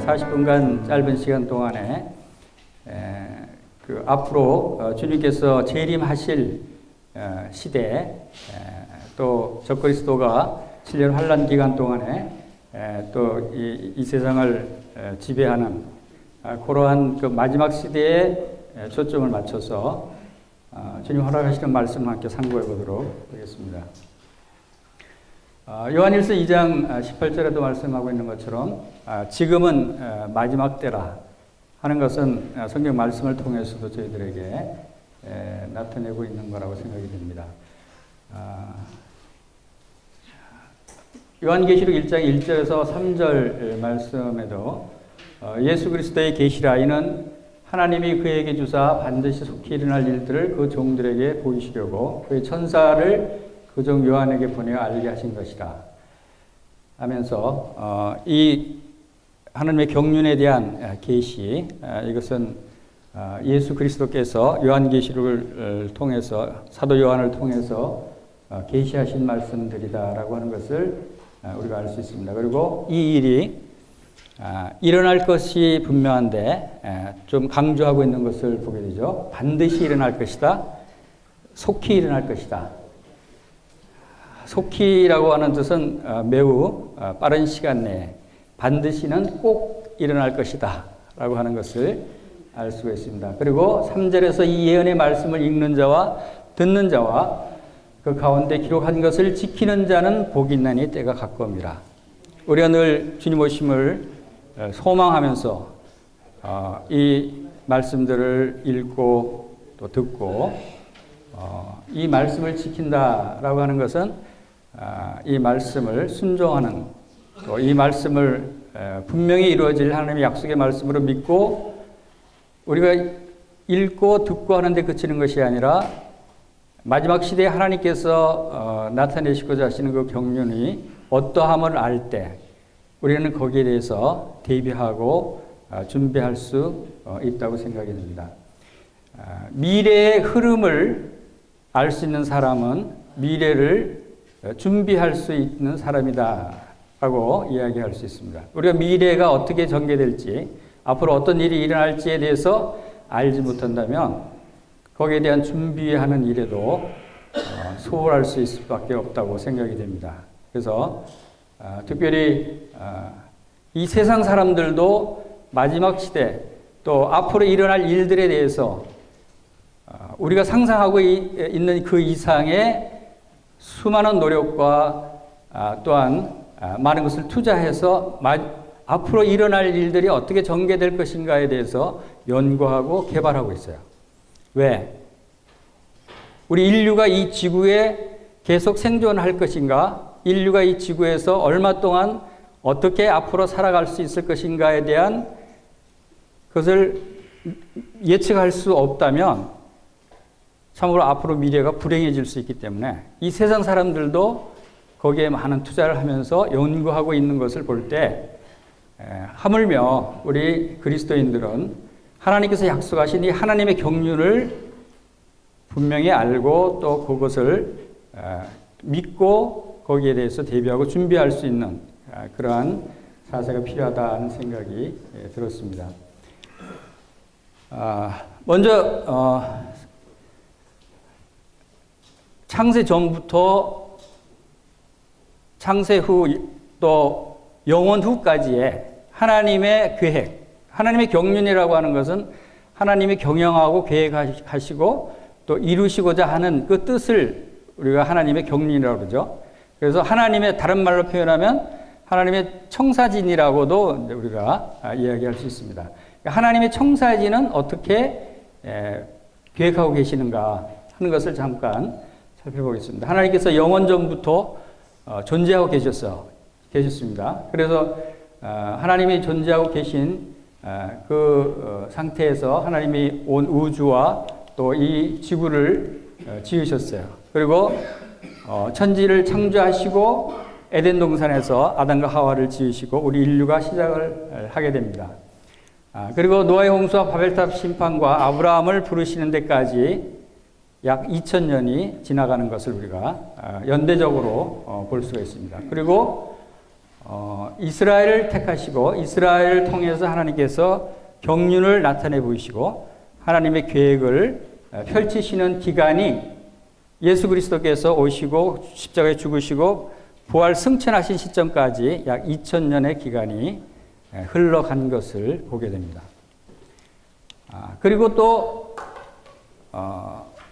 40분간 짧은 시간 동안에 앞으로 주님께서 재림하실 시대, 또 적그리스도가 7년 환란 기간 동안에 또 이 세상을 지배하는 그러한 그 마지막 시대에 초점을 맞춰서 주님 허락하시는 말씀을 함께 상고해 보도록 하겠습니다. 요한일서 2장 18절에도 말씀하고 있는 것처럼 지금은 마지막 때라 하는 것은 성경 말씀을 통해서도 저희들에게 나타내고 있는 거라고 생각이 됩니다. 요한계시록 1장 1절에서 3절 말씀에도 예수 그리스도의 계시라 이는 하나님이 그에게 주사 반드시 속히 일어날 일들을 그 종들에게 보이시려고 그의 천사를 그 종 요한에게 보내어 알게 하신 것이라 하면서 이 하나님의 경륜에 대한 계시, 이것은 예수 그리스도께서 요한계시록을 통해서 사도 요한을 통해서 계시하신 말씀들이다라고 하는 것을 우리가 알 수 있습니다. 그리고 이 일이 일어날 것이 분명한데 좀 강조하고 있는 것을 보게 되죠. 반드시 일어날 것이다. 속히 일어날 것이다. 속히라고 하는 뜻은 매우 빠른 시간 내에, 반드시는 꼭 일어날 것이다 라고 하는 것을 알 수가 있습니다. 그리고 3절에서 이 예언의 말씀을 읽는 자와 듣는 자와 그 가운데 기록한 것을 지키는 자는 복이 있나니 때가 가까움이라. 우리가 늘 주님 오심을 소망하면서 이 말씀들을 읽고 또 듣고 이 말씀을 지킨다라고 하는 것은 이 말씀을 순종하는, 또 이 말씀을 분명히 이루어질 하나님의 약속의 말씀으로 믿고 우리가 읽고 듣고 하는데 그치는 것이 아니라 마지막 시대에 하나님께서 나타내시고자 하시는 그 경륜이 어떠함을 알 때 우리는 거기에 대해서 대비하고 준비할 수 있다고 생각이 듭니다. 미래의 흐름을 알 수 있는 사람은 미래를 준비할 수 있는 사람이다 라고 이야기할 수 있습니다. 우리가 미래가 어떻게 전개될지, 앞으로 어떤 일이 일어날지에 대해서 알지 못한다면 거기에 대한 준비하는 일에도 소홀할 수 있을 수밖에 없다고 생각이 됩니다. 그래서 특별히 이 세상 사람들도 마지막 시대 또 앞으로 일어날 일들에 대해서 우리가 상상하고 있는 그 이상의 수많은 노력과 또한 많은 것을 투자해서 앞으로 일어날 일들이 어떻게 전개될 것인가에 대해서 연구하고 개발하고 있어요. 왜? 우리 인류가 이 지구에 계속 생존할 것인가? 인류가 이 지구에서 얼마 동안 어떻게 앞으로 살아갈 수 있을 것인가에 대한 것을 예측할 수 없다면 참으로 앞으로 미래가 불행해질 수 있기 때문에 이 세상 사람들도 거기에 많은 투자를 하면서 연구하고 있는 것을 볼 때 하물며 우리 그리스도인들은 하나님께서 약속하신 이 하나님의 경륜을 분명히 알고 또 그것을 믿고 거기에 대해서 대비하고 준비할 수 있는 그러한 자세가 필요하다는 생각이 들었습니다. 먼저 창세 전부터 창세 후 또 영원 후까지의 하나님의 계획, 하나님의 경륜이라고 하는 것은 하나님이 경영하고 계획하시고 또 이루시고자 하는 그 뜻을 우리가 하나님의 경륜이라고 그러죠. 그래서 하나님의, 다른 말로 표현하면 하나님의 청사진이라고도 우리가 이야기할 수 있습니다. 하나님의 청사진은 어떻게 계획하고 계시는가 하는 것을 잠깐 살펴보겠습니다. 하나님께서 영원 전부터 존재하고 계셨습니다. 그래서 하나님이 존재하고 계신 그 상태에서 하나님이 온 우주와 또 이 지구를 지으셨어요. 그리고 천지를 창조하시고 에덴 동산에서 아담과 하와를 지으시고 우리 인류가 시작을 하게 됩니다. 그리고 노아의 홍수와 바벨탑 심판과 아브라함을 부르시는 데까지 약 2000년이 지나가는 것을 우리가 연대적으로 볼 수가 있습니다. 그리고 이스라엘을 택하시고 이스라엘을 통해서 하나님께서 경륜을 나타내 보이시고 하나님의 계획을 펼치시는 기간이 예수 그리스도께서 오시고 십자가에 죽으시고 부활 승천하신 시점까지 약 2000년의 기간이 흘러간 것을 보게 됩니다. 그리고 또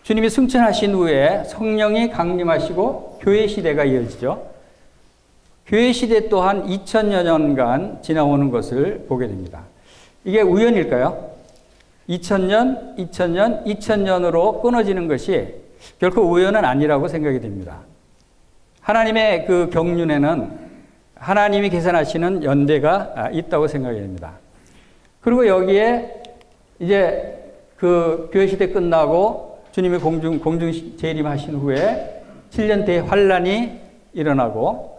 주님이 승천하신 후에 성령이 강림하시고 교회 시대가 이어지죠. 교회 시대 또한 2000여 년간 지나오는 것을 보게 됩니다. 이게 우연일까요? 2000년, 2000년, 2000년으로 끊어지는 것이 결코 우연은 아니라고 생각이 됩니다. 하나님의 그 경륜에는 하나님이 계산하시는 연대가 있다고 생각이 됩니다. 그리고 여기에 이제 그 교회 시대 끝나고 주님이 공중 재림하신 후에 7년 대환란이 일어나고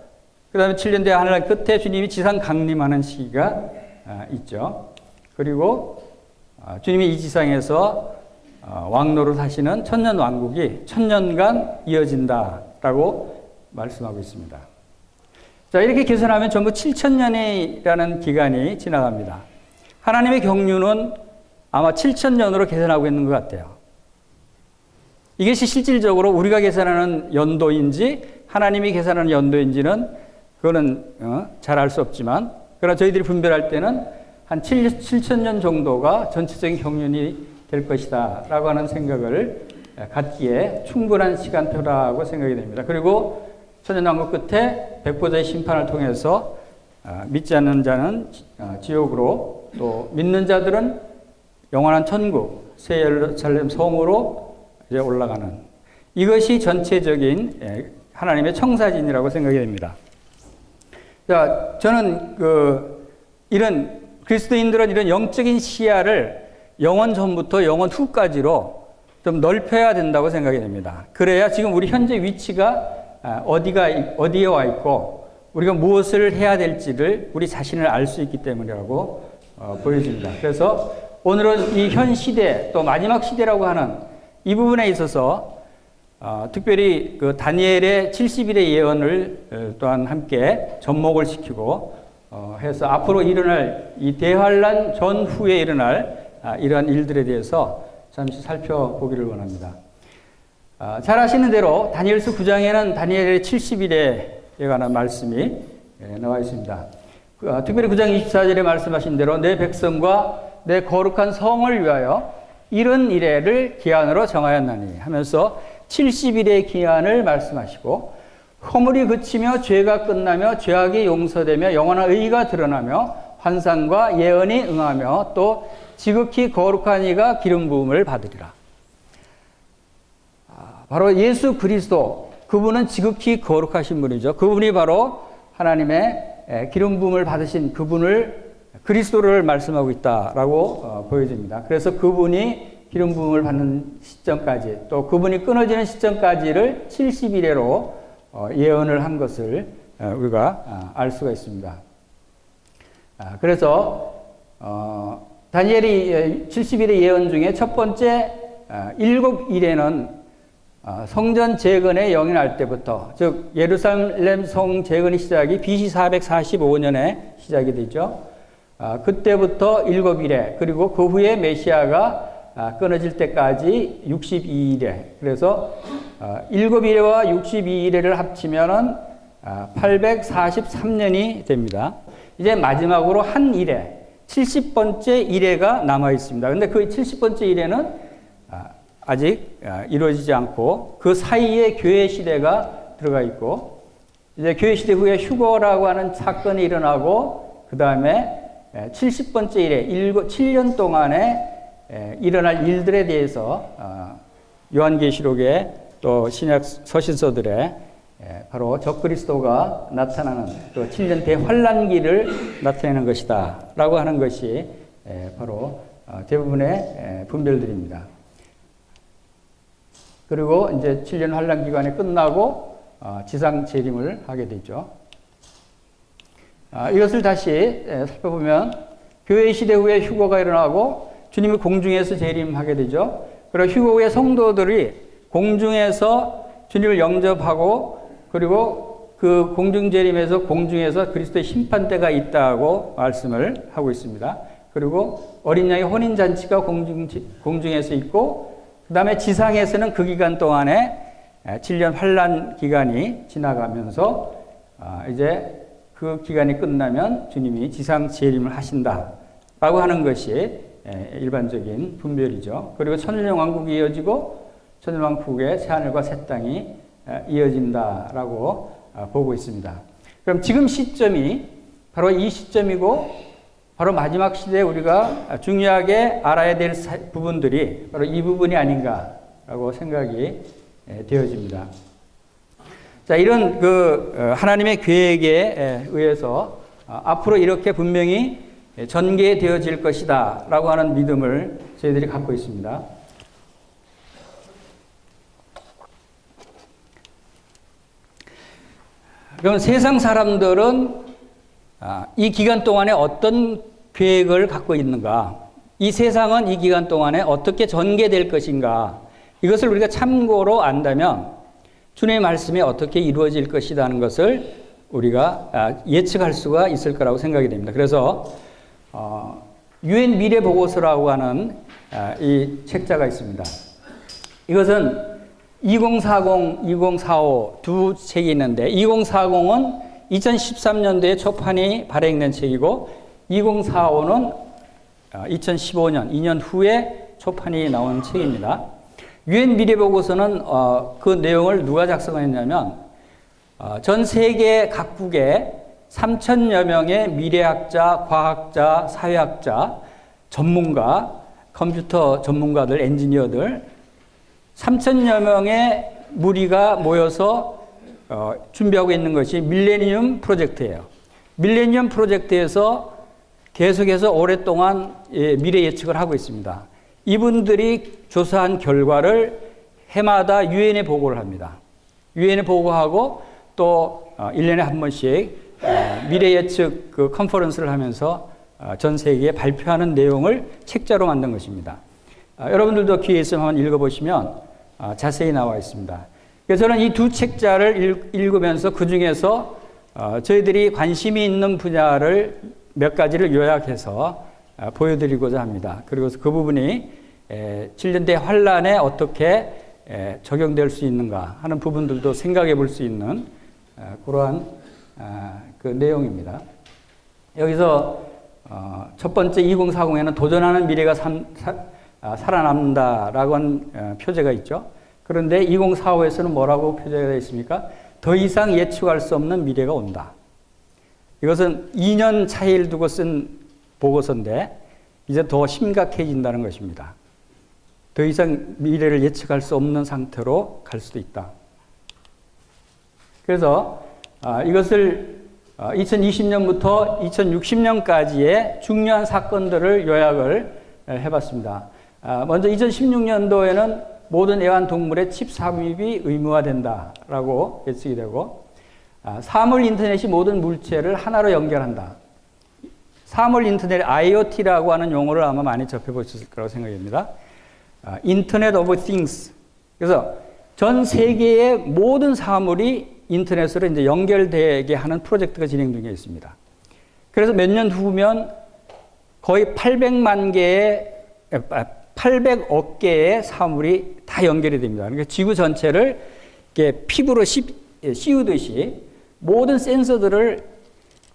그 다음에 7년 대환란 끝에 주님이 지상 강림하는 시기가 있죠. 그리고 주님이 이 지상에서 왕노릇 하시는 천년 왕국이 1000년간 이어진다라고 말씀하고 있습니다. 자, 이렇게 계산하면 전부 7000년이라는 기간이 지나갑니다. 하나님의 경륜은 아마 7000년으로 계산하고 있는 것 같아요. 이것이 실질적으로 우리가 계산하는 연도인지 하나님이 계산하는 연도인지는 그거는 잘 알 수 없지만 그러나 저희들이 분별할 때는 한 7000년 정도가 전체적인 경륜이 될 것이다 라고 하는 생각을 갖기에 충분한 시간표라고 생각이 됩니다. 그리고 천년왕국 끝에 백보자의 심판을 통해서 믿지 않는 자는 지옥으로 또 믿는 자들은 영원한 천국 새 예루살렘 성으로 이제 올라가는 이것이 전체적인 하나님의 청사진이라고 생각이 됩니다. 자, 저는 이런 그리스도인들은 이런 영적인 시야를 영원 전부터 영원 후까지로 좀 넓혀야 된다고 생각이 됩니다. 그래야 지금 우리 현재 위치가 어디에 와 있고 우리가 무엇을 해야 될지를 우리 자신을 알 수 있기 때문이라고 보여집니다. 그래서 오늘은 이 현 시대 또 마지막 시대라고 하는 이 부분에 있어서 특별히 그 다니엘의 70일의 예언을 또한 함께 접목을 시키고 해서 앞으로 일어날 이 대환란 전후에 일어날 이러한 일들에 대해서 잠시 살펴보기를 원합니다. 잘 아시는 대로 다니엘서 9장에는 다니엘의 70일에 관한 말씀이 나와 있습니다. 특별히 9장 24절에 말씀하신 대로 내 백성과 내 거룩한 성을 위하여 이런 이래를 기한으로 정하였나니 하면서 70일의 기한을 말씀하시고 허물이 그치며 죄가 끝나며 죄악이 용서되며 영원한 의가 드러나며 환상과 예언이 응하며 또 지극히 거룩한 이가 기름 부음을 받으리라. 바로 예수 그리스도 그분은 지극히 거룩하신 분이죠. 그분이 바로 하나님의 기름 부음을 받으신 그분을 그리스도를 말씀하고 있다라고 보여집니다. 그래서 그분이 기름 부음을 받는 시점까지 또 그분이 끊어지는 시점까지를 70일에로 예언을 한 것을 우리가 알 수가 있습니다. 그래서 다니엘이 70일의 예언 중에 첫 번째 7일에는 성전 재건의 영이 날 때부터 즉 예루살렘 성 재건의 시작이 BC 445년에 시작이 되죠. 그때부터 7일에 그리고 그 후에 메시아가 끊어질 때까지 62일에 그래서 7일에와 62일에를 합치면은 843년이 됩니다. 이제 마지막으로 한 일에 70번째 일회가 남아 있습니다. 근데 그 70번째 일회는 아직 이루어지지 않고 그 사이에 교회 시대가 들어가 있고 이제 교회 시대 후에 휴거라고 하는 사건이 일어나고 그 다음에 70번째 일회 7년 동안에 일어날 일들에 대해서 요한계시록에 또 신약 서신서들에 바로 적그리스도가 나타나는 그 7년 대환란기를 나타내는 것이다 라고 하는 것이 바로 대부분의 분별들입니다. 그리고 이제 7년 환란 기간이 끝나고 지상 재림을 하게 되죠. 이것을 다시 살펴보면 교회 시대 후에 휴거가 일어나고 주님이 공중에서 재림하게 되죠. 그리고 휴거 후에 성도들이 공중에서 주님을 영접하고 그리고 그 공중재림에서 공중에서 그리스도의 심판대가 있다고 말씀을 하고 있습니다. 그리고 어린 양의 혼인잔치가 공중에서 있고, 그 다음에 지상에서는 그 기간 동안에 7년 환란 기간이 지나가면서 이제 그 기간이 끝나면 주님이 지상 재림을 하신다라고 하는 것이 일반적인 분별이죠. 그리고 천년왕국이 이어지고 천년왕국의 새하늘과 새 땅이 이어진다라고 보고 있습니다. 그럼 지금 시점이 바로 이 시점이고, 바로 마지막 시대에 우리가 중요하게 알아야 될 부분들이 바로 이 부분이 아닌가라고 생각이 되어집니다. 자, 이런 하나님의 계획에 의해서 앞으로 이렇게 분명히 전개되어질 것이다 라고 하는 믿음을 저희들이 갖고 있습니다. 그럼 세상 사람들은 이 기간 동안에 어떤 계획을 갖고 있는가? 이 세상은 이 기간 동안에 어떻게 전개될 것인가? 이것을 우리가 참고로 안다면 주님의 말씀이 어떻게 이루어질 것이라는 것을 우리가 예측할 수가 있을 거라고 생각이 됩니다. 그래서 유엔 미래 보고서라고 하는 이 책자가 있습니다. 이것은 2040, 2045 두 책이 있는데 2040은 2013년도에 초판이 발행된 책이고 2045는 2015년, 2년 후에 초판이 나온 책입니다. 유엔 미래 보고서는 그 내용을 누가 작성했냐면 전 세계 각국의 3,000여 명의 미래학자, 과학자, 사회학자, 전문가, 컴퓨터 전문가들, 엔지니어들 3,000여 명의 무리가 모여서 준비하고 있는 것이 밀레니엄 프로젝트예요. 밀레니엄 프로젝트에서 계속해서 오랫동안 미래 예측을 하고 있습니다. 이분들이 조사한 결과를 해마다 유엔에 보고를 합니다. 유엔에 보고하고 또 1년에 한 번씩 미래 예측 컨퍼런스를 하면서 전 세계에 발표하는 내용을 책자로 만든 것입니다. 여러분들도 기회 있으면 한번 읽어보시면 자세히 나와 있습니다. 그래서 저는 이 두 책자를 읽으면서 그 중에서 저희들이 관심이 있는 분야를 몇 가지를 요약해서 보여드리고자 합니다. 그리고 그 부분이 7년대 환란에 어떻게 적용될 수 있는가 하는 부분들도 생각해 볼 수 있는 그러한 그 내용입니다. 여기서 첫 번째 2040에는 도전하는 미래가 살아남는다라고 한 표제가 있죠. 그런데 2045에서는 뭐라고 표제가 되어 있습니까? 더 이상 예측할 수 없는 미래가 온다. 이것은 2년 차이를 두고 쓴 보고서인데 이제 더 심각해진다는 것입니다. 더 이상 미래를 예측할 수 없는 상태로 갈 수도 있다. 그래서 이것을 2020년부터 2060년까지의 중요한 사건들을 요약을 해봤습니다. 먼저 2016년도에는 모든 애완동물의 칩 삽입이 의무화된다라고 예측이 되고, 사물 인터넷이 모든 물체를 하나로 연결한다. 사물 인터넷 IoT라고 하는 용어를 아마 많이 접해보셨을 거라고 생각합니다. 인터넷 오브 띵스. 그래서 전 세계의 모든 사물이 인터넷으로 이제 연결되게 하는 프로젝트가 진행 중에 있습니다. 그래서 몇 년 후면 거의 800억 개의 사물이 다 연결이 됩니다. 그러니까 지구 전체를 이렇게 피부로 씌우듯이 모든 센서들을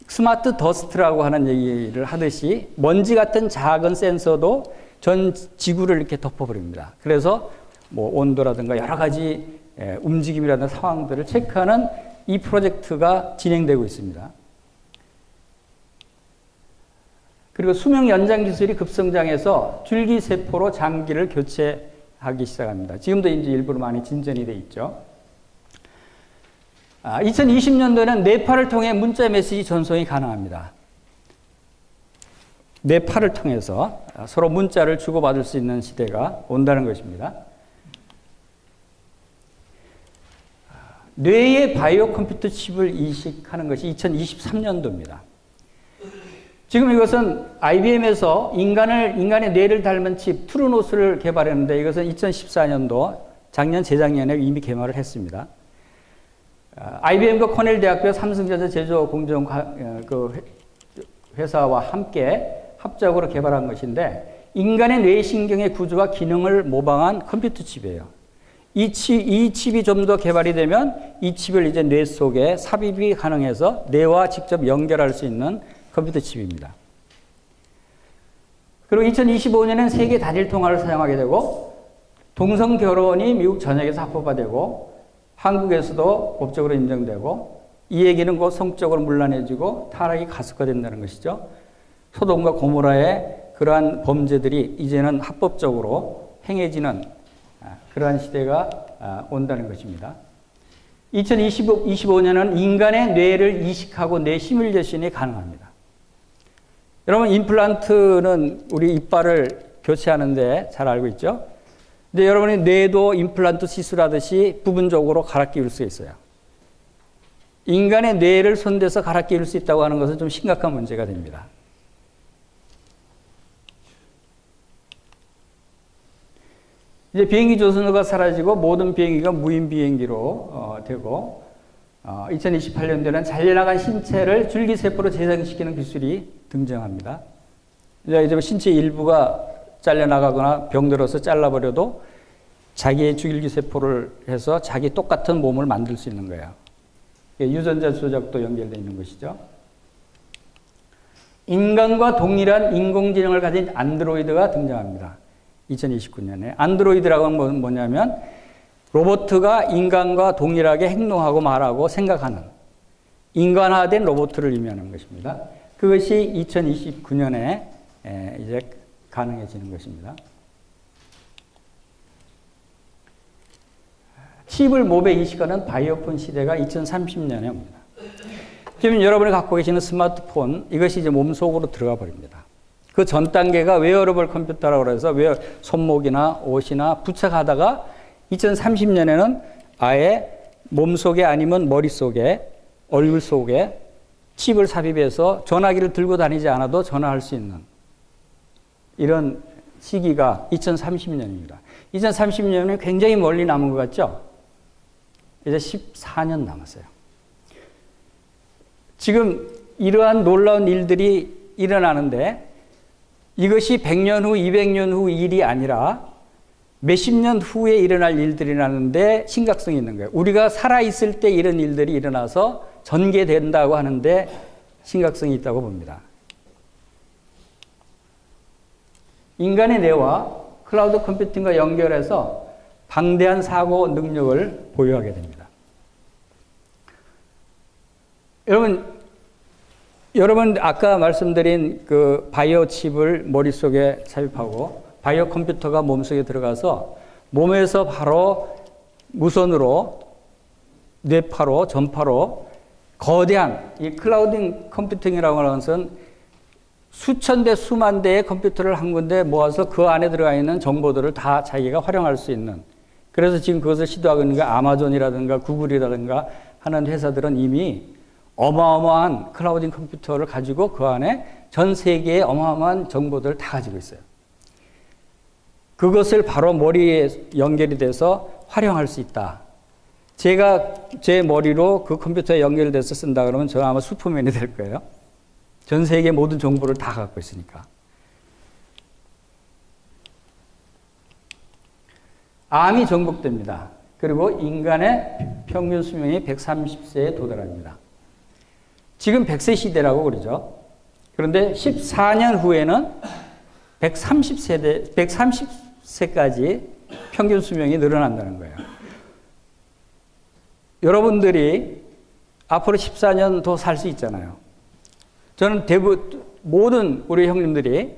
스마트 더스트라고 하는 얘기를 하듯이 먼지 같은 작은 센서도 전 지구를 이렇게 덮어버립니다. 그래서 뭐 온도라든가 여러 가지 움직임이라든가 상황들을 체크하는 이 프로젝트가 진행되고 있습니다. 그리고 수명 연장 기술이 급성장해서 줄기세포로 장기를 교체하기 시작합니다. 지금도 이제 일부러 많이 진전이 돼 있죠. 2020년도에는 뇌파를 통해 문자 메시지 전송이 가능합니다. 뇌파를 통해서 서로 문자를 주고받을 수 있는 시대가 온다는 것입니다. 뇌의 바이오 컴퓨터 칩을 이식하는 것이 2023년도입니다. 지금 이것은 IBM에서 인간의 뇌를 닮은 칩 트루노스를 개발했는데 이것은 2014년도 작년 재작년에 이미 개발을 했습니다. IBM과 코넬 대학교 삼성전자 제조 공정 그 회사와 함께 합작으로 개발한 것인데 인간의 뇌신경의 구조와 기능을 모방한 컴퓨터 칩이에요. 이 칩이 좀 더 개발이 되면 이 칩을 이제 뇌 속에 삽입이 가능해서 뇌와 직접 연결할 수 있는 컴퓨터 칩입니다. 그리고 2025년엔 세계 단일 통화를 사용하게 되고 동성 결혼이 미국 전역에서 합법화되고 한국에서도 법적으로 인정되고 이 얘기는 곧 성적으로 문란해지고 타락이 가속화된다는 것이죠. 소돔과 고모라의 그러한 범죄들이 이제는 합법적으로 행해지는 그러한 시대가 온다는 것입니다. 2025년은 인간의 뇌를 이식하고 뇌 시뮬레이션이 가능합니다. 여러분 임플란트는 우리 이빨을 교체하는데 잘 알고 있죠? 근데 여러분의 뇌도 임플란트 시술하듯이 부분적으로 갈아 끼울 수 있어요. 인간의 뇌를 손대서 갈아 끼울 수 있다고 하는 것은 좀 심각한 문제가 됩니다. 이제 비행기 조선소가 사라지고 모든 비행기가 무인 비행기로 되고 2028년도에는 잘려나간 신체를 줄기세포로 재생시키는 기술이 등장합니다. 이제 신체 일부가 잘려나가거나 병들어서 잘라버려도 자기의 줄기세포를 해서 자기 똑같은 몸을 만들 수 있는 거예요. 유전자 조작도 연결되어 있는 것이죠. 인간과 동일한 인공지능을 가진 안드로이드가 등장합니다. 2029년에. 안드로이드라고 하는 건 뭐냐면 로봇가 인간과 동일하게 행동하고 말하고 생각하는 인간화된 로봇을 의미하는 것입니다. 그것이 2029년에 이제 가능해지는 것입니다. 칩을 몸에 이식하는 바이오폰 시대가 2030년에 옵니다. 지금 여러분이 갖고 계시는 스마트폰, 이것이 이제 몸속으로 들어가 버립니다. 그 전 단계가 웨어러블 컴퓨터라고 해서 손목이나 옷이나 부착하다가 2030년에는 아예 몸속에 아니면 머릿속에, 얼굴 속에 칩을 삽입해서 전화기를 들고 다니지 않아도 전화할 수 있는 이런 시기가 2030년입니다. 2030년은 굉장히 멀리 남은 것 같죠? 이제 14년 남았어요. 지금 이러한 놀라운 일들이 일어나는데 이것이 100년 후, 200년 후 일이 아니라 몇십 년 후에 일어날 일들이라는데 심각성이 있는 거예요. 우리가 살아있을 때 이런 일들이 일어나서 전개된다고 하는데 심각성이 있다고 봅니다. 인간의 뇌와 클라우드 컴퓨팅과 연결해서 방대한 사고 능력을 보유하게 됩니다. 여러분 아까 말씀드린 그 바이오 칩을 머릿속에 삽입하고 바이오 컴퓨터가 몸속에 들어가서 몸에서 바로 무선으로 뇌파로 전파로 거대한 이 클라우드 컴퓨팅이라고 하는 것은 수천 대 수만 대의 컴퓨터를 한 군데 모아서 그 안에 들어가 있는 정보들을 다 자기가 활용할 수 있는, 그래서 지금 그것을 시도하고 있는 게 아마존이라든가 구글이라든가 하는 회사들은 이미 어마어마한 클라우드 컴퓨터를 가지고 그 안에 전 세계의 어마어마한 정보들을 다 가지고 있어요. 그것을 바로 머리에 연결이 돼서 활용할 수 있다. 제가 제 머리로 그 컴퓨터에 연결돼서 쓴다 그러면 저는 아마 슈퍼맨이 될 거예요. 전 세계 모든 정보를 다 갖고 있으니까. 암이 정복됩니다. 그리고 인간의 평균 수명이 130세에 도달합니다. 지금 100세 시대라고 그러죠. 그런데 14년 후에는 130세까지 평균 수명이 늘어난다는 거예요. 여러분들이 앞으로 14년 더 살 수 있잖아요. 저는 모든 우리 형님들이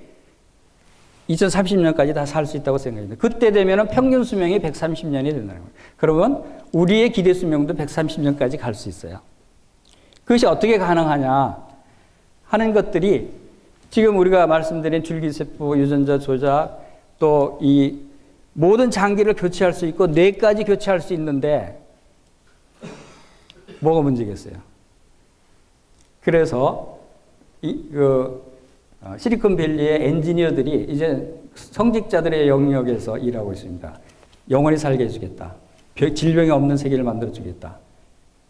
2030년까지 다 살 수 있다고 생각합니다. 그때 되면 평균 수명이 130년이 된다는 거예요. 그러면 우리의 기대 수명도 130년까지 갈 수 있어요. 그것이 어떻게 가능하냐 하는 것들이 지금 우리가 말씀드린 줄기세포, 유전자 조작, 또 이 모든 장기를 교체할 수 있고 뇌까지 교체할 수 있는데 뭐가 문제겠어요? 그래서 실리콘밸리의 엔지니어들이 이제 성직자들의 영역에서 일하고 있습니다. 영원히 살게 해주겠다. 질병이 없는 세계를 만들어주겠다.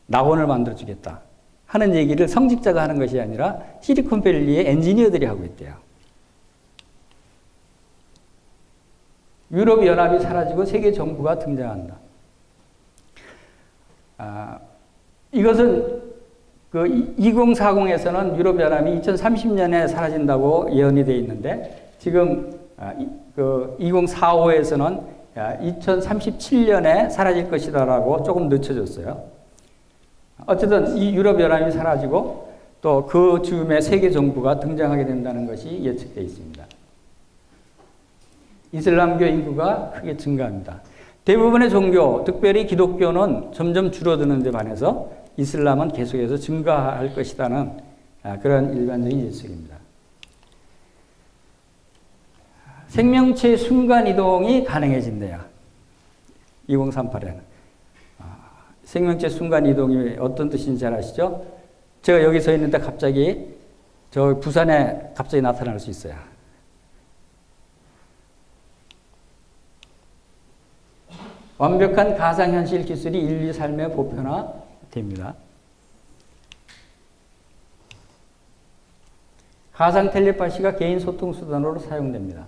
낙원을 만들어주겠다 하는 얘기를 성직자가 하는 것이 아니라 실리콘밸리의 엔지니어들이 하고 있대요. 유럽연합이 사라지고 세계 정부가 등장한다. 이것은 그 2040에서는 유럽연합이 2030년에 사라진다고 예언이 되어 있는데 지금 그 2045에서는 2037년에 사라질 것이다라고 조금 늦춰졌어요. 어쨌든 이 유럽연합이 사라지고 또 그 즈음에 세계 정부가 등장하게 된다는 것이 예측되어 있습니다. 이슬람교 인구가 크게 증가합니다. 대부분의 종교, 특별히 기독교는 점점 줄어드는 데 반해서 이슬람은 계속해서 증가할 것이라는 그런 일반적인 예측입니다. 생명체의 순간이동이 가능해진대요. 2038에는. 생명체 순간이동이 어떤 뜻인지 잘 아시죠? 제가 여기 서 있는데 갑자기 저 부산에 갑자기 나타날 수 있어요. 완벽한 가상현실 기술이 인류 삶에 보편화됩니다. 가상 텔레파시가 개인 소통 수단으로 사용됩니다.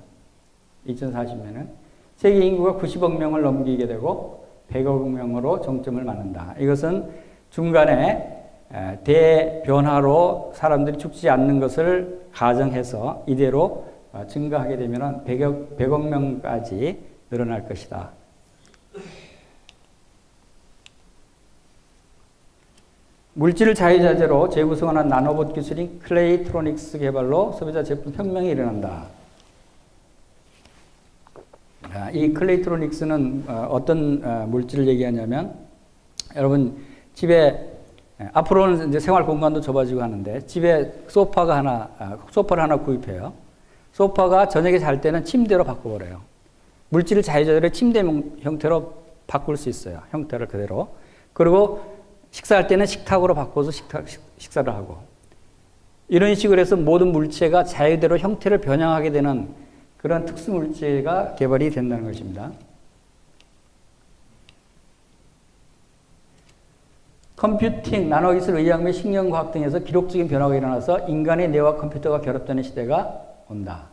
2040년에는 세계 인구가 90억 명을 넘기게 되고 100억 명으로 정점을 맞는다. 이것은 중간에 대변화로 사람들이 죽지 않는 것을 가정해서 이대로 증가하게 되면 100억 명까지 늘어날 것이다. 물질을 자유자재로 재구성하는 나노봇 기술인 클레이트로닉스 개발로 소비자 제품 혁명이 일어난다. 이 클레이트로닉스는 어떤 물질을 얘기하냐면 여러분 집에 앞으로는 이제 생활 공간도 좁아지고 하는데 집에 소파를 하나 구입해요. 소파가 저녁에 잘 때는 침대로 바꿔버려요. 물질을 자유자재로 침대 형태로 바꿀 수 있어요. 형태를 그대로. 그리고 식사할 때는 식탁으로 바꿔서 식사를 하고. 이런 식으로 해서 모든 물체가 자유대로 형태를 변형하게 되는 그런 특수 물체가 개발이 된다는 것입니다. 컴퓨팅, 나노기술, 의학 및 식량과학 등에서 기록적인 변화가 일어나서 인간의 뇌와 컴퓨터가 결합되는 시대가 온다.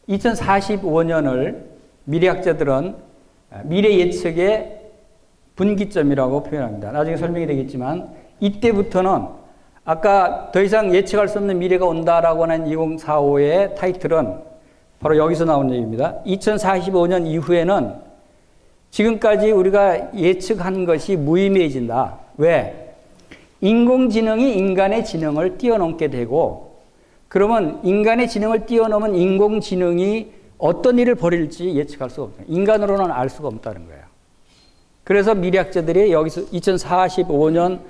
2045년을 미래학자들은 미래 예측의 분기점이라고 표현합니다. 나중에 설명이 되겠지만 이때부터는 아까 더 이상 예측할 수 없는 미래가 온다라고 하는 2045의 타이틀은 바로 여기서 나온 얘기입니다. 2045년 이후에는 지금까지 우리가 예측한 것이 무의미해진다. 왜? 인공지능이 인간의 지능을 뛰어넘게 되고 그러면 인간의 지능을 뛰어넘은 인공지능이 어떤 일을 벌일지 예측할 수가 없다. 인간으로는 알 수가 없다는 거예요. 그래서 미래학자들이 여기서 2045년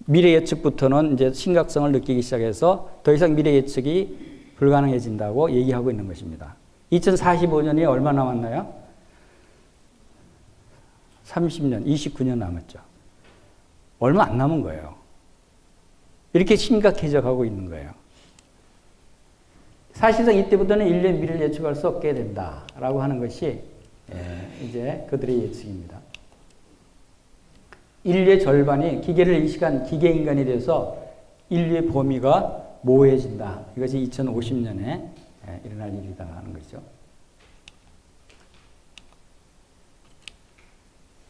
미래 예측부터는 이제 심각성을 느끼기 시작해서 더 이상 미래 예측이 불가능해진다고 얘기하고 있는 것입니다. 2045년이 얼마 남았나요? 30년, 29년 남았죠. 얼마 안 남은 거예요. 이렇게 심각해져 가고 있는 거예요. 사실상 이때부터는 인류의 미래를 예측할 수 없게 된다라고 하는 것이 이제 그들의 예측입니다. 인류의 절반이 기계를 인식한 기계인간이 돼서 인류의 범위가 모호해진다. 이것이 2050년에 일어날 일이다 하는 것이죠.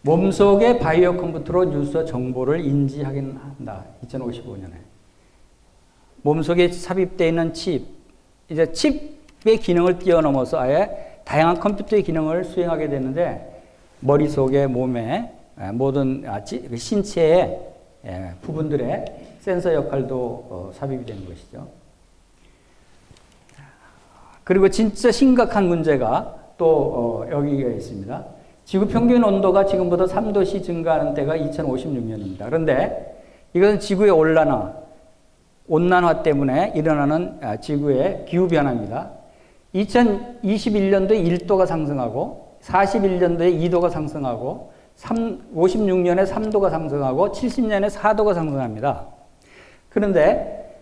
몸속의 바이오 컴퓨터로 뉴스와 정보를 인지하게 한다. 2055년에. 몸속에 삽입되어 있는 칩, 이제 칩의 기능을 뛰어넘어서 아예 다양한 컴퓨터의 기능을 수행하게 되는데 머릿속에 몸에 모든 신체의 부분들의 센서 역할도 삽입이 되는 것이죠. 그리고 진짜 심각한 문제가 또 여기가 있습니다. 지구 평균 온도가 지금보다 3도씩 증가하는 때가 2056년입니다. 그런데 이것은 지구의 온난화 때문에 일어나는 지구의 기후변화입니다. 2021년도에 1도가 상승하고 41년도에 2도가 상승하고 56년에 3도가 상승하고 70년에 4도가 상승합니다. 그런데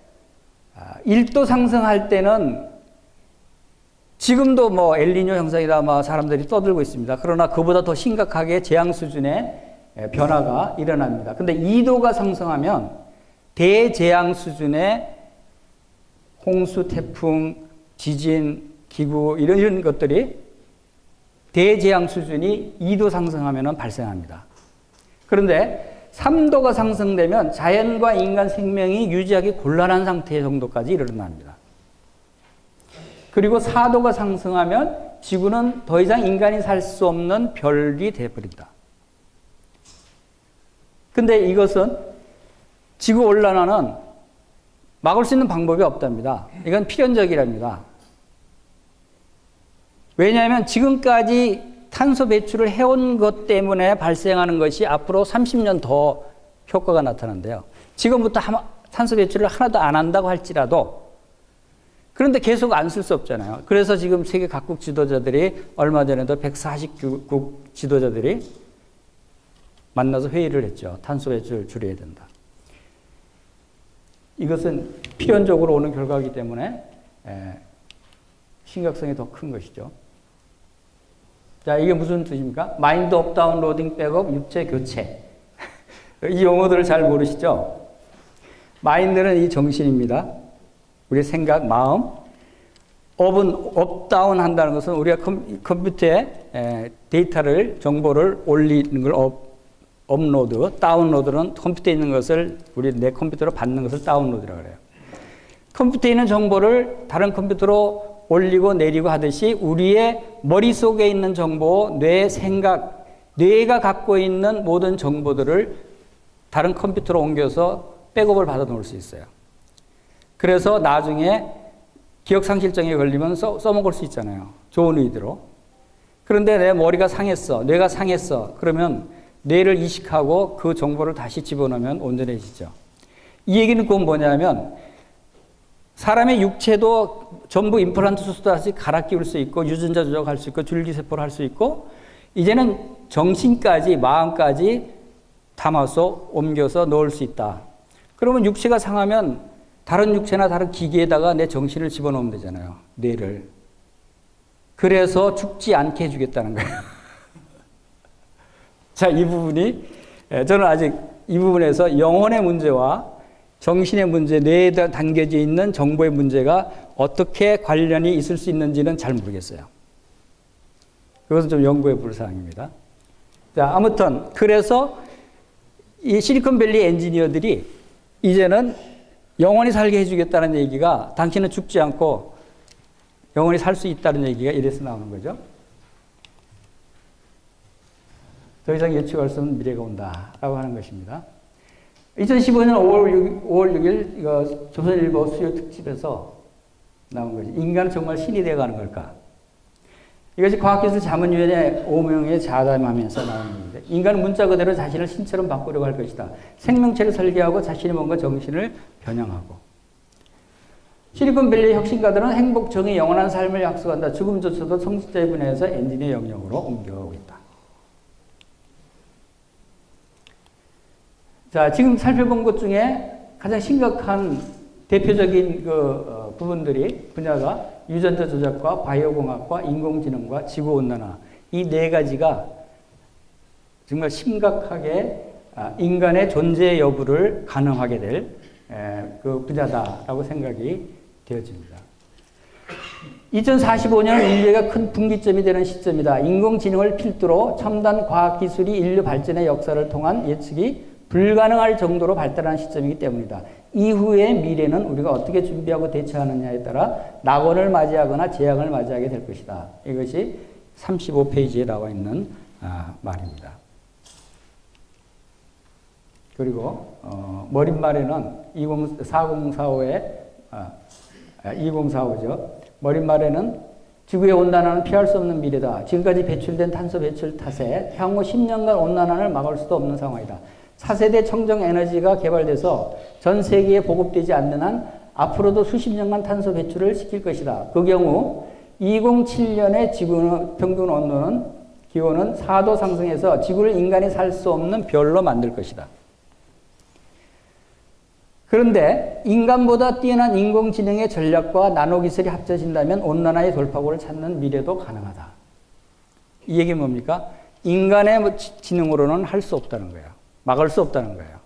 1도 상승할 때는 지금도 뭐 엘니뇨 현상이다 뭐 사람들이 떠들고 있습니다. 그러나 그보다 더 심각하게 재앙 수준의 변화가 일어납니다. 근데 2도가 상승하면 대재앙 수준의 홍수, 태풍, 지진, 기후 이런 것들이 대재앙 수준이 2도 상승하면 발생합니다. 그런데 3도가 상승되면 자연과 인간 생명이 유지하기 곤란한 상태 정도까지 일어납니다. 그리고 4도가 상승하면 지구는 더 이상 인간이 살 수 없는 별이 되어버린다. 근데 이것은 지구온난화는 막을 수 있는 방법이 없답니다. 이건 필연적이랍니다. 왜냐하면 지금까지 탄소 배출을 해온 것 때문에 발생하는 것이 앞으로 30년 더 효과가 나타난대요. 지금부터 탄소 배출을 하나도 안 한다고 할지라도 그런데 계속 안 쓸 수 없잖아요. 그래서 지금 세계 각국 지도자들이 얼마 전에도 140국 지도자들이 만나서 회의를 했죠. 탄소 배출을 줄여야 된다. 이것은 필연적으로 오는 결과이기 때문에 심각성이 더 큰 것이죠. 자, 이게 무슨 뜻입니까? 마인드 업 다운로딩 백업 육체 교체. 이 용어들을 잘 모르시죠? 마인드는 이 정신입니다. 우리의 생각, 마음. 업은 업다운 한다는 것은 우리가 컴퓨터에 데이터를, 정보를 올리는 걸 업로드, 다운로드는 컴퓨터에 있는 것을 내 컴퓨터로 받는 것을 다운로드라고 그래요. 컴퓨터에 있는 정보를 다른 컴퓨터로 올리고 내리고 하듯이 우리의 머릿속에 있는 정보, 뇌 생각, 뇌가 갖고 있는 모든 정보들을 다른 컴퓨터로 옮겨서 백업을 받아 놓을 수 있어요. 그래서 나중에 기억상실증에 걸리면 써먹을 수 있잖아요. 좋은 의도로. 그런데 내 머리가 상했어. 뇌가 상했어. 그러면 뇌를 이식하고 그 정보를 다시 집어넣으면 온전해지죠. 이 얘기는 그건 뭐냐면 사람의 육체도 전부 임플란트 수술하듯이 갈아 끼울 수 있고 유전자 조작할 수 있고 줄기세포를 할 수 있고 이제는 정신까지 마음까지 담아서 옮겨서 넣을 수 있다. 그러면 육체가 상하면 다른 육체나 다른 기계에다가 내 정신을 집어넣으면 되잖아요. 뇌를. 그래서 죽지 않게 해주겠다는 거예요. 자, 이 부분이 저는 아직 이 부분에서 영혼의 문제와 정신의 문제, 뇌에 담겨져 있는 정보의 문제가 어떻게 관련이 있을 수 있는지는 잘 모르겠어요. 그것은 좀 연구해 볼 사항입니다. 자, 아무튼 그래서 이 실리콘밸리 엔지니어들이 이제는 영원히 살게 해주겠다는 얘기가 당신은 죽지 않고 영원히 살 수 있다는 얘기가 이래서 나오는 거죠. 더 이상 예측할 수 없는 미래가 온다라고 하는 것입니다. 2015년 5월 6일 이거 조선일보 수요 특집에서 나온 거죠. 인간은 정말 신이 되어가는 걸까? 이것이 과학기술자문위원회 5명의 자담하면서 나오는 건데 인간은 문자 그대로 자신을 신처럼 바꾸려고 할 것이다. 생명체를 설계하고 자신의 몸과 정신을 변형하고 실리콘밸리 혁신가들은 행복, 정의, 영원한 삶을 약속한다. 죽음조차도 성직자의 분야에서 엔지니어 영역으로 옮겨가고 있다. 자, 지금 살펴본 것 중에 가장 심각한 대표적인 분야가 유전자 조작과 바이오공학과 인공지능과 지구온난화 이 네 가지가 정말 심각하게 인간의 존재 여부를 가늠하게 될 그 분야다라고 생각이 되어집니다. 2045년은 인류가 큰 분기점이 되는 시점이다. 인공지능을 필두로 첨단 과학기술이 인류 발전의 역사를 통한 예측이 불가능할 정도로 발달한 시점이기 때문이다. 이후의 미래는 우리가 어떻게 준비하고 대처하느냐에 따라 낙원을 맞이하거나 재앙을 맞이하게 될 것이다. 이것이 35페이지에 나와 있는 말입니다. 그리고 머릿말에는 2045죠. 머릿말에는 지구의 온난화는 피할 수 없는 미래다. 지금까지 배출된 탄소 배출 탓에 향후 10년간 온난화를 막을 수도 없는 상황이다. 4세대 청정 에너지가 개발돼서 전 세계에 보급되지 않는 한 앞으로도 수십 년간 탄소 배출을 시킬 것이다. 그 경우 2007년에 지구 평균 기온은 4도 상승해서 지구를 인간이 살 수 없는 별로 만들 것이다. 그런데 인간보다 뛰어난 인공지능의 전략과 나노기술이 합쳐진다면 온난화의 돌파구를 찾는 미래도 가능하다. 이 얘기는 뭡니까? 인간의 지능으로는 할 수 없다는 거예요. 막을 수 없다는 거예요.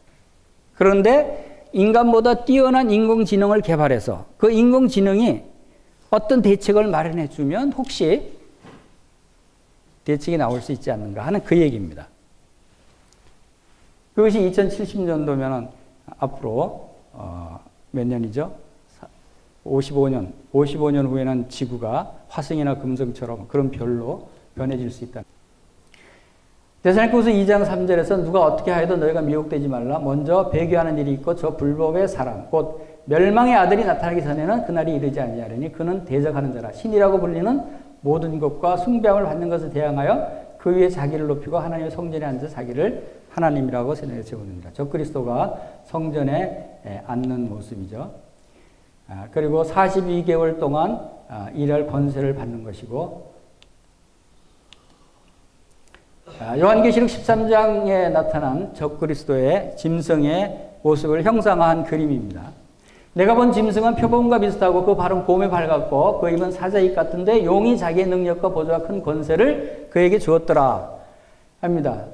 그런데 인간보다 뛰어난 인공지능을 개발해서 그 인공지능이 어떤 대책을 마련해 주면 혹시 대책이 나올 수 있지 않는가 하는 그 얘기입니다. 그것이 2070년도면 앞으로 몇 년이죠? 55년 후에는 지구가 화성이나 금성처럼 그런 별로 변해질 수 있다. 데살로니가후서 2장 3절에서 누가 어떻게 하여도 너희가 미혹되지 말라. 먼저 배교하는 일이 있고 저 불법의 사람 곧 멸망의 아들이 나타나기 전에는 그날이 이르지 아니하리니 그는 대적하는 자라. 신이라고 불리는 모든 것과 숭배함을 받는 것을 대항하여 그 위에 자기를 높이고 하나님의 성전에 앉아 자기를 하나님이라고 세뇌에 세우느니라. 적그리스도가 성전에 앉는 모습이죠. 그리고 42개월 동안 일할 권세를 받는 것이고, 요한계시록 13장에 나타난 적그리스도의 짐승의 모습을 형상화한 그림입니다. 내가 본 짐승은 표범과 비슷하고 그 발은 곰에 밝았고 그 입은 사자입 같은데 용이 자기의 능력과 보좌와 큰 권세를 그에게 주었더라 합니다.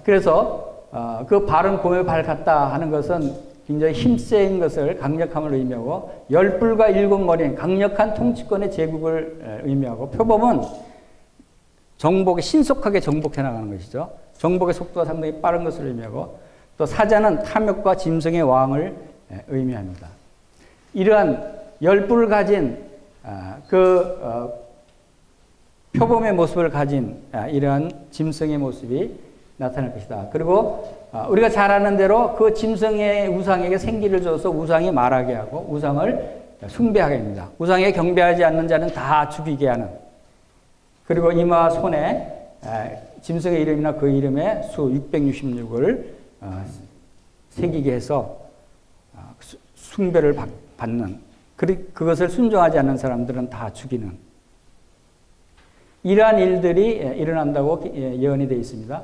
그래서 그 발은 곰에 밝았다 하는 것은 굉장히 힘센 것을 강력함을 의미하고, 10뿔과 7머리는 강력한 통치권의 제국을 의미하고, 표범은 정복에 신속하게 정복해 나가는 것이죠. 정복의 속도가 상당히 빠른 것을 의미하고, 또 사자는 탐욕과 짐승의 왕을 의미합니다. 이러한 10뿔을 가진 표범의 모습을 가진 이러한 짐승의 모습이 나타날 것이다. 그리고 우리가 잘 아는 대로 그 짐승의 우상에게 생기를 줘서 우상이 말하게 하고 우상을 숭배하게 합니다. 우상에 경배하지 않는 자는 다 죽이게 하는, 그리고 이마와 손에 짐승의 이름이나 그 이름의 수 666을 새기게 해서 숭배를 받는, 그것을 순종하지 않는 사람들은 다 죽이는, 이러한 일들이 일어난다고 예언이 되어 있습니다.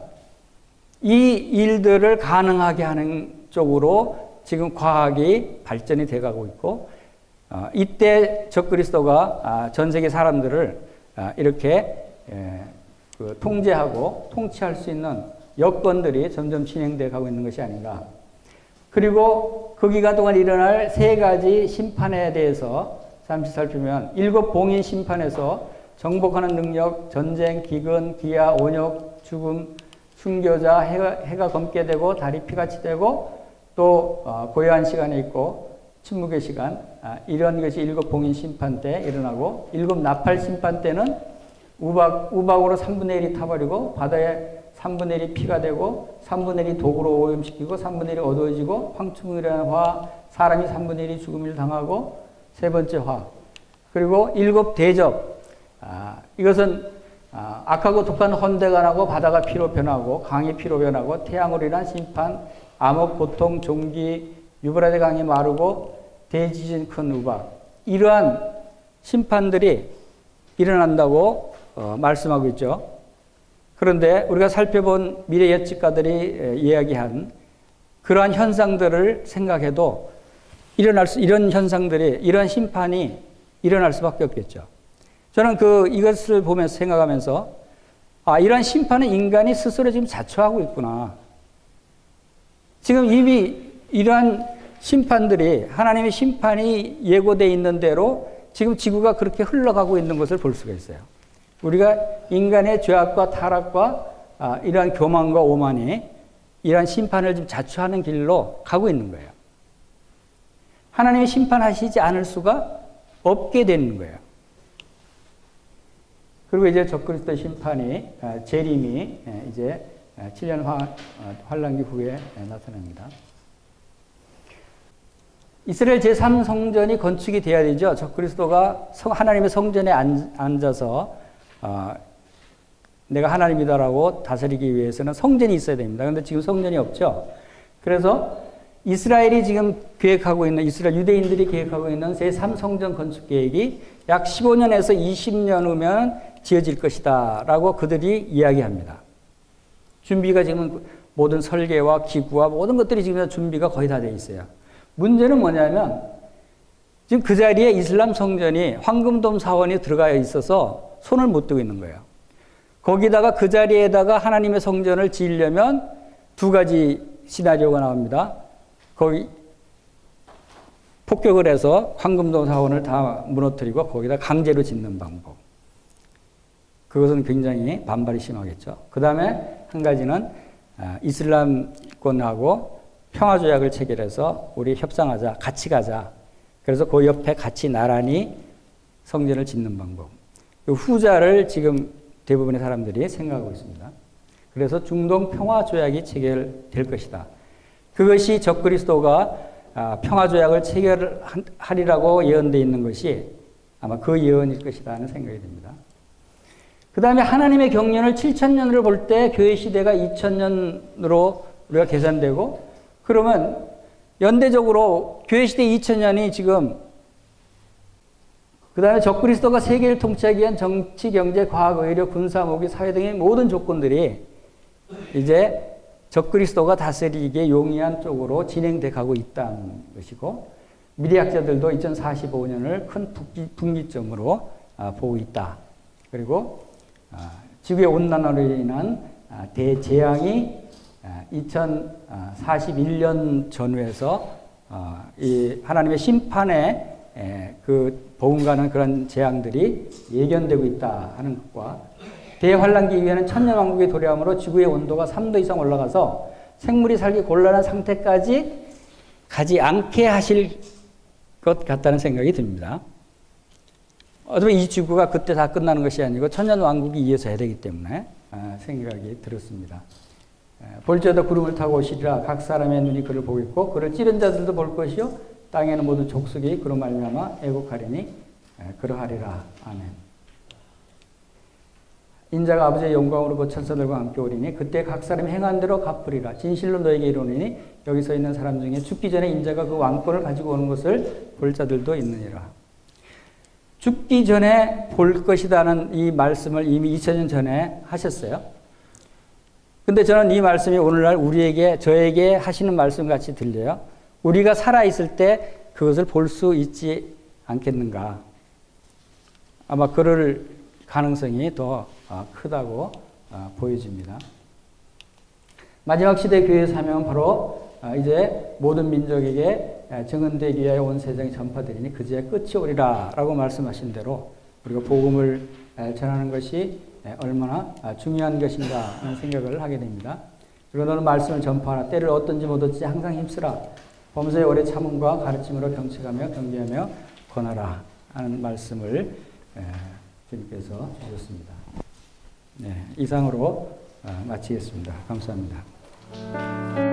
이 일들을 가능하게 하는 쪽으로 지금 과학이 발전이 돼가고 있고, 이때 적그리스도가 전 세계 사람들을 이렇게 통제하고 통치할 수 있는 여건들이 점점 진행돼 가고 있는 것이 아닌가. 그리고 그 기간 동안 일어날 3가지 심판에 대해서 잠시 살피면, 7 봉인 심판에서 정복하는 능력, 전쟁, 기근, 기아, 온역, 죽음, 순교자, 해가 검게 되고 달이 피같이 되고 또 고요한 시간이 있고 침묵의 시간, 이런 것이 7 봉인 심판 때 일어나고, 7 나팔 심판 때는 우박으로 3분의 1이 타버리고 바다에 3분의 1이 피가 되고 3분의 1이 독으로 오염시키고 3분의 1이 어두워지고 황충이라는 화, 사람이 3분의 1이 죽음을 당하고 3번째 화, 그리고 7 대접. 이것은 악하고 독한 헌대가 나고 바다가 피로 변하고 강이 피로 변하고 태양으로 인한 심판, 암흑, 고통, 종기, 유브라데 강이 마르고 대지진, 큰 우박, 이러한 심판들이 일어난다고 말씀하고 있죠. 그런데 우리가 살펴본 미래 예측가들이 이야기한 그러한 현상들을 생각해도 이런 현상들이, 이런 심판이 일어날 수밖에 없겠죠. 저는 이것을 보면서 생각하면서, 이러한 심판은 인간이 스스로 지금 자초하고 있구나. 지금 이미 이러한 심판들이, 하나님의 심판이 예고되어 있는 대로 지금 지구가 그렇게 흘러가고 있는 것을 볼 수가 있어요. 우리가 인간의 죄악과 타락과 이러한 교만과 오만이 이러한 심판을 지금 자초하는 길로 가고 있는 거예요. 하나님이 심판하시지 않을 수가 없게 되는 거예요. 그리고 이제 적그리스도 심판이, 재림이 이제 7년 환란기 후에 나타납니다. 이스라엘 제3성전이 건축이 돼야 되죠. 적그리스도가 하나님의 성전에 앉아서 내가 하나님이다라고 다스리기 위해서는 성전이 있어야 됩니다. 그런데 지금 성전이 없죠. 그래서 이스라엘이 지금 계획하고 있는, 이스라엘 유대인들이 계획하고 있는 제3성전 건축 계획이 약 15년에서 20년 후면 지어질 것이다 라고 그들이 이야기합니다. 준비가 지금 모든 설계와 기구와 모든 것들이 지금 준비가 거의 다 되어 있어요. 문제는 뭐냐면 지금 그 자리에 이슬람 성전이 황금돔 사원이 들어가 있어서 손을 못 대고 있는 거예요. 거기다가 그 자리에다가 하나님의 성전을 지으려면 두 가지 시나리오가 나옵니다. 거기 폭격을 해서 황금도 사원을 다 무너뜨리고 거기다 강제로 짓는 방법. 그것은 굉장히 반발이 심하겠죠. 그 다음에 한 가지는 이슬람권하고 평화조약을 체결해서 우리 협상하자, 같이 가자. 그래서 그 옆에 같이 나란히 성전을 짓는 방법. 그 후자를 지금 대부분의 사람들이 생각하고 있습니다. 그래서 중동 평화조약이 체결될 것이다. 그것이 적그리스도가 평화조약을 체결하리라고 예언되어 있는 것이 아마 그 예언일 것이다 하는 생각이 듭니다. 그 다음에 하나님의 경륜을 7,000년으로 볼 때 교회 시대가 2,000년으로 우리가 계산되고, 그러면 연대적으로 교회 시대 2,000년이 지금, 그 다음에 적그리스도가 세계를 통치하기 위한 정치, 경제, 과학, 의료, 군사, 무기, 사회 등의 모든 조건들이 이제 적그리스도가 다스리기에 용이한 쪽으로 진행돼 가고 있다는 것이고, 미래학자들도 2045년을 큰 분기점으로 보고 있다. 그리고 지구의 온난화로 인한 대재앙이 2041년 전후에서 이 하나님의 심판에 그 버금가는 그런 재앙들이 예견되고 있다 하는 것과, 대환란기 이후에는 천년왕국의 도래함으로 지구의 온도가 3도 이상 올라가서 생물이 살기 곤란한 상태까지 가지 않게 하실 것 같다는 생각이 듭니다. 어쩌면 이 지구가 그때 다 끝나는 것이 아니고 천년왕국이 이어서 해야 되기 때문에 생각이 들었습니다. 볼지어다 구름을 타고 오시리라. 각 사람의 눈이 그를 보겠고 그를 찌른 자들도 볼 것이요 땅에는 모든 족속이 그로 말미암아 애곡하리니 그러하리라. 아멘. 인자가 아버지의 영광으로 그 천사들과 함께 오리니 그때 각 사람이 행한 대로 갚으리라. 진실로 너에게 이르노니 여기 서 있는 사람 중에 죽기 전에 인자가 그 왕권을 가지고 오는 것을 볼 자들도 있느니라. 죽기 전에 볼 것이라는 이 말씀을 이미 2000년 전에 하셨어요. 근데 저는 이 말씀이 오늘날 저에게 하시는 말씀 같이 들려요. 우리가 살아있을 때 그것을 볼 수 있지 않겠는가. 아마 그럴 가능성이 더 크다고 보여집니다. 마지막 시대 교회의 사명은 바로 이제 모든 민족에게 증언되기 위하여 온 세상에 전파되리니 그제야 끝이 오리라 라고 말씀하신 대로 우리가 복음을 전하는 것이 얼마나 중요한 것인가 하는 생각을 하게 됩니다. 그리고 너는 말씀을 전파하라. 때를 얻든지 못 얻든지 항상 힘쓰라. 범사의 오래 참음과 가르침으로 경책하며 경계하며 권하라 하는 말씀을 주님께서 주셨습니다. 네, 이상으로 마치겠습니다. 감사합니다.